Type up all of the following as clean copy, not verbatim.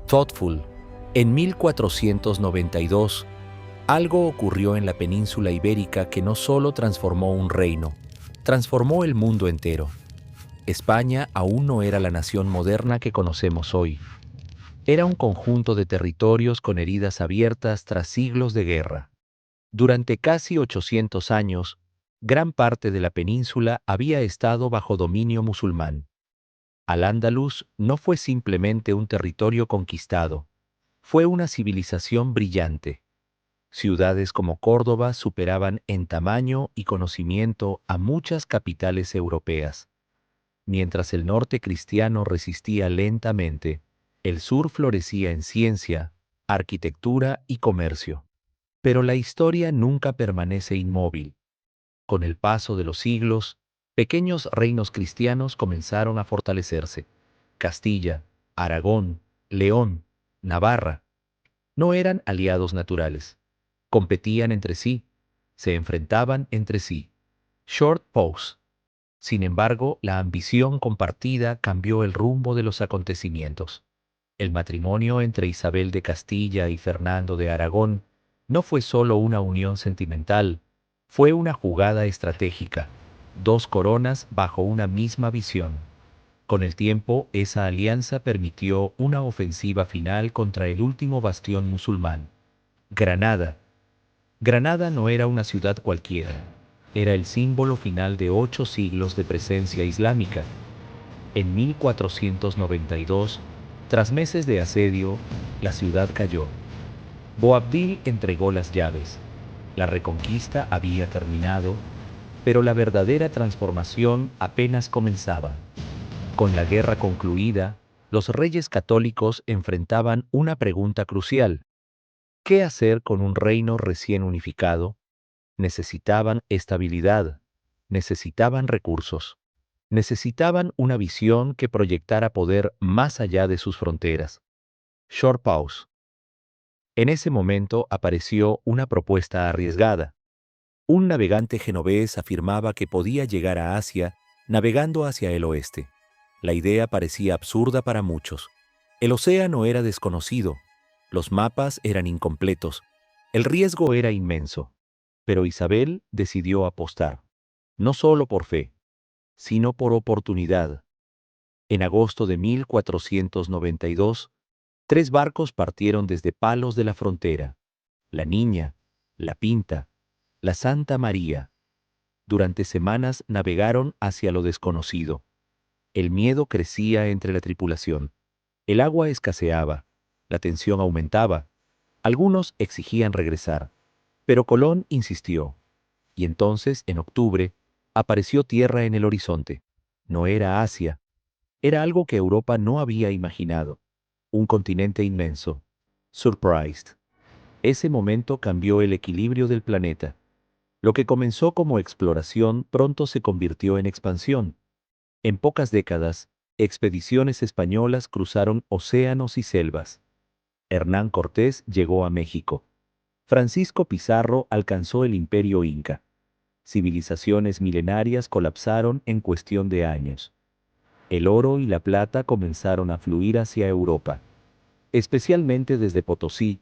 Thoughtful. En 1492, algo ocurrió en la península ibérica que no solo transformó un reino, transformó el mundo entero. España aún no era la nación moderna que conocemos hoy. Era un conjunto de territorios con heridas abiertas tras siglos de guerra. Durante casi 800 años, gran parte de la península había estado bajo dominio musulmán. Al-Ándalus no fue simplemente un territorio conquistado, fue una civilización brillante. Ciudades como Córdoba superaban en tamaño y conocimiento a muchas capitales europeas. Mientras el norte cristiano resistía lentamente, el sur florecía en ciencia, arquitectura y comercio. Pero la historia nunca permanece inmóvil. Con el paso de los siglos, pequeños reinos cristianos comenzaron a fortalecerse. Castilla, Aragón, León, Navarra. No eran aliados naturales. Competían entre sí, se enfrentaban entre sí. Short pause. Sin embargo, la ambición compartida cambió el rumbo de los acontecimientos. El matrimonio entre Isabel de Castilla y Fernando de Aragón no fue solo una unión sentimental, fue una jugada estratégica. Dos coronas bajo una misma visión. Con el tiempo, esa alianza permitió una ofensiva final contra el último bastión musulmán. Granada. Granada no era una ciudad cualquiera. Era el símbolo final de 8 siglos de presencia islámica. En 1492, tras meses de asedio, la ciudad cayó. Boabdil entregó las llaves. La reconquista había terminado, pero la verdadera transformación apenas comenzaba. Con la guerra concluida, los reyes católicos enfrentaban una pregunta crucial. ¿Qué hacer con un reino recién unificado? Necesitaban estabilidad, necesitaban recursos, necesitaban una visión que proyectara poder más allá de sus fronteras. Short pause. En ese momento apareció una propuesta arriesgada. Un navegante genovés afirmaba que podía llegar a Asia navegando hacia el oeste. La idea parecía absurda para muchos. El océano era desconocido, los mapas eran incompletos, el riesgo era inmenso. Pero Isabel decidió apostar, no solo por fe, sino por oportunidad. En agosto de 1492, 3 barcos partieron desde Palos de la Frontera: la Niña, la Pinta, la Santa María. Durante semanas navegaron hacia lo desconocido. El miedo crecía entre la tripulación. El agua escaseaba, la tensión aumentaba. Algunos exigían regresar, pero Colón insistió. Y entonces, en octubre, apareció tierra en el horizonte. No era Asia, era algo que Europa no había imaginado. Un continente inmenso. Surprised. Ese momento cambió el equilibrio del planeta. Lo que comenzó como exploración pronto se convirtió en expansión. En pocas décadas, expediciones españolas cruzaron océanos y selvas. Hernán Cortés llegó a México. Francisco Pizarro alcanzó el imperio inca. Civilizaciones milenarias colapsaron en cuestión de años. El oro y la plata comenzaron a fluir hacia Europa, especialmente desde Potosí,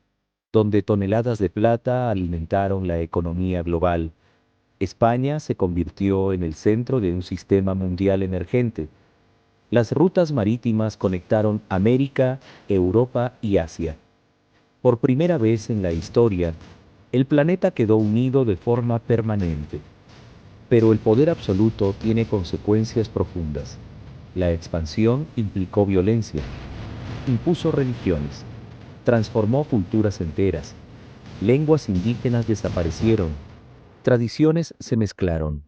donde toneladas de plata alimentaron la economía global. España se convirtió en el centro de un sistema mundial emergente. Las rutas marítimas conectaron América, Europa y Asia. Por primera vez en la historia, el planeta quedó unido de forma permanente. Pero el poder absoluto tiene consecuencias profundas. La expansión implicó violencia, impuso religiones, transformó culturas enteras, lenguas indígenas desaparecieron, tradiciones se mezclaron,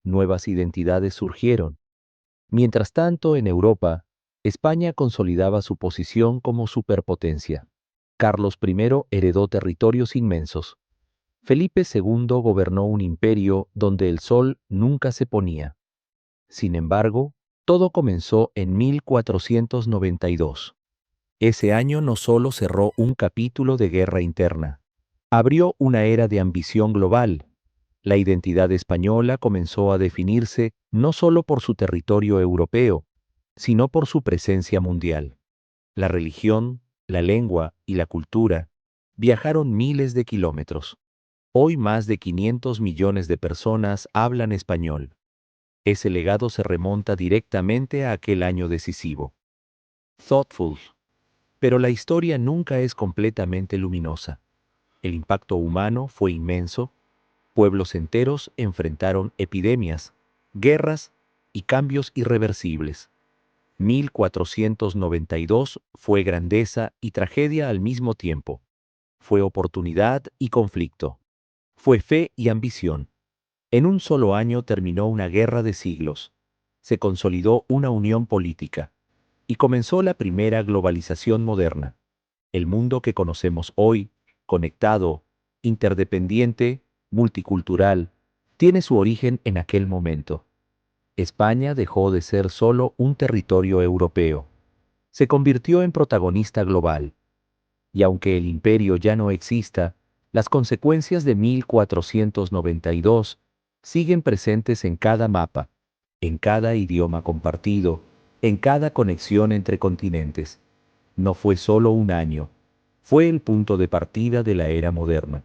nuevas identidades surgieron. Mientras tanto, en Europa, España consolidaba su posición como superpotencia. Carlos I heredó territorios inmensos. Felipe II gobernó un imperio donde el sol nunca se ponía. Sin embargo, todo comenzó en 1492. Ese año no solo cerró un capítulo de guerra interna, abrió una era de ambición global. La identidad española comenzó a definirse no solo por su territorio europeo, sino por su presencia mundial. La religión, la lengua y la cultura, viajaron miles de kilómetros. Hoy más de 500 millones de personas hablan español. Ese legado se remonta directamente a aquel año decisivo. Thoughtful. Pero la historia nunca es completamente luminosa. El impacto humano fue inmenso. Pueblos enteros enfrentaron epidemias, guerras y cambios irreversibles. 1492 fue grandeza y tragedia al mismo tiempo. Fue oportunidad y conflicto. Fue fe y ambición. En un solo año terminó una guerra de siglos. Se consolidó una unión política. Y comenzó la primera globalización moderna. El mundo que conocemos hoy, conectado, interdependiente, multicultural, tiene su origen en aquel momento. España dejó de ser solo un territorio europeo. Se convirtió en protagonista global. Y aunque el imperio ya no exista, las consecuencias de 1492 siguen presentes en cada mapa, en cada idioma compartido, en cada conexión entre continentes. No fue solo un año, fue el punto de partida de la era moderna.